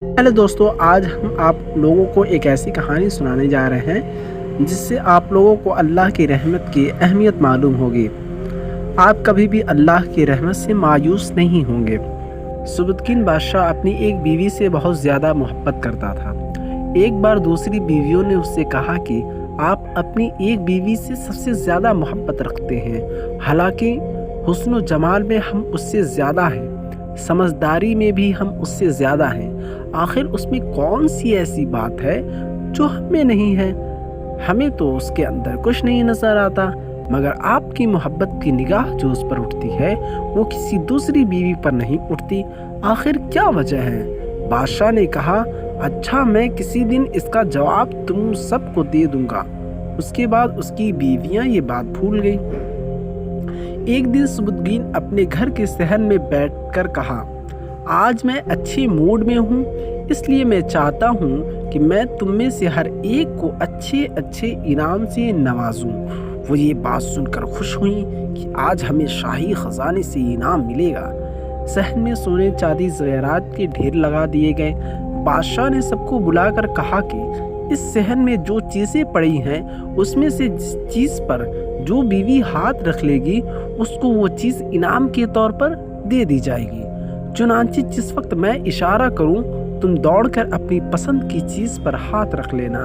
Hello दोस्तों, आज हम आप लोगों को एक ऐसी कहानी सुनाने जा रहे हैं जिससे आप लोगों को अल्लाह की रहमत की अहमियत मालूम होगी। आप कभी भी अल्लाह की रहमत से मायूस नहीं होंगे। सुबुतकीन बादशाह अपनी एक बीवी से बहुत ज़्यादा मोहब्बत करता था। एक बार दूसरी बीवियों ने उससे कहा कि आप अपनी एक बीवी से सबसे ज़्यादा मोहब्बत रखते हैं, हालांकि हुस्न व जमाल में हम उससे ज़्यादा हैं, समझदारी में भी हम उससे ज़्यादा हैं। आखिर उसमें कौन सी ऐसी बात है जो हमें नहीं है? हमें तो उसके अंदर कुछ नहीं नज़र आता, मगर आपकी मोहब्बत की निगाह जो उस पर उठती है वो किसी दूसरी बीवी पर नहीं उठती। आखिर क्या वजह है? बादशाह ने कहा, अच्छा, मैं किसी दिन इसका जवाब तुम सबको दे दूंगा। उसके बाद उसकी बीवियां ये बात भूल गई। एक दिन सुबुद्दीन अपने घर के सहन में बैठकर कहा, आज मैं अच्छे मूड में हूँ, इसलिए मैं चाहता हूँ कि मैं तुम में से हर एक को अच्छे अच्छे इनाम से नवाजूं। वो ये बात सुनकर खुश हुई कि आज हमें शाही खजाने से इनाम मिलेगा। सहन में सोने चांदी ज़ेवरात के ढेर लगा दिए गए। बादशाह ने सबको बुलाकर कहा कि इस सहन में जो चीज़ें पड़ी हैं उसमें से जिस चीज़ पर जो बीवी हाथ रख लेगी उसको वो चीज़ इनाम के तौर पर दे दी जाएगी। चुनांचे जिस वक्त मैं इशारा करूं तुम दौड़कर अपनी पसंद की चीज़ पर हाथ रख लेना।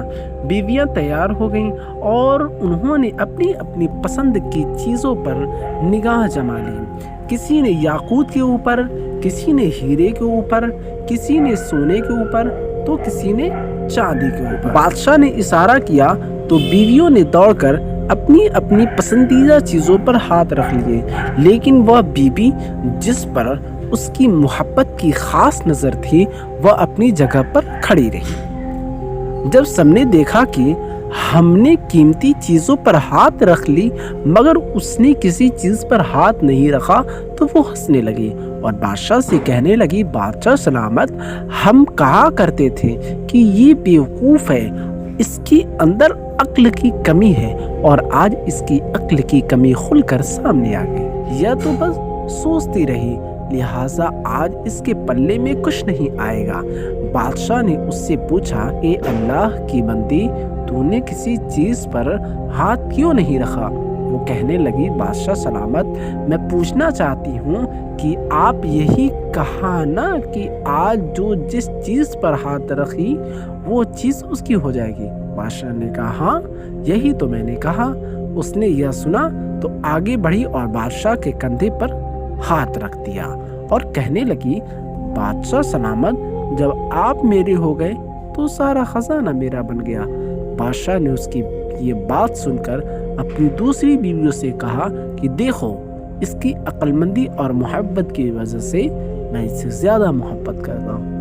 बीवियां तैयार हो गईं और उन्होंने अपनी अपनी पसंद की चीज़ों पर निगाह जमा ली। किसी ने याकूत के ऊपर, किसी ने हीरे के ऊपर, किसी ने सोने के ऊपर, तो किसी ने चांदी के ऊपर। बादशाह ने इशारा किया तो बीवियों ने दौड़कर अपनी अपनी पसंदीदा चीज़ों पर हाथ रख लिए, लेकिन वह बीबी जिस पर उसकी मोहब्बत की खास नज़र थी वह अपनी जगह पर खड़ी रही। जब सबने देखा कि हमने कीमती चीज़ों पर हाथ रख ली मगर उसने किसी चीज़ पर हाथ नहीं रखा तो वो हंसने लगी और बादशाह से कहने लगी, बादशाह सलामत, हम कहा करते थे कि ये बेवकूफ़ है, इसके अंदर अक्ल की कमी है, और आज इसकी अक्ल की कमी खुलकर सामने आ गई। यह तो बस सोचती रही, लिहाजा आज इसके पल्ले में कुछ नहीं आएगा। बादशाह ने उससे पूछा, ए अल्लाह की बंदी, तूने किसी चीज़ पर हाथ क्यों नहीं रखा? वो कहने लगी, बादशाह सलामत, मैं पूछना चाहती हूँ कि आप यही कहा ना कि आज जो जिस चीज़ पर हाथ रखी वो चीज़ उसकी हो जाएगी। बादशाह ने कहा, हाँ, यही तो मैंने कहा। उसने यह सुना तो आगे बढ़ी और बादशाह के कंधे पर हाथ रख दिया और कहने लगी, बादशाह सलामत, जब आप मेरे हो गए तो सारा खजाना मेरा बन गया। बादशाह ने उसकी ये बात सुनकर अपनी दूसरी बीवियों से कहा कि देखो, इसकी अक्लमंदी और मोहब्बत की वजह से मैं इससे ज़्यादा मोहब्बत करता हूँ।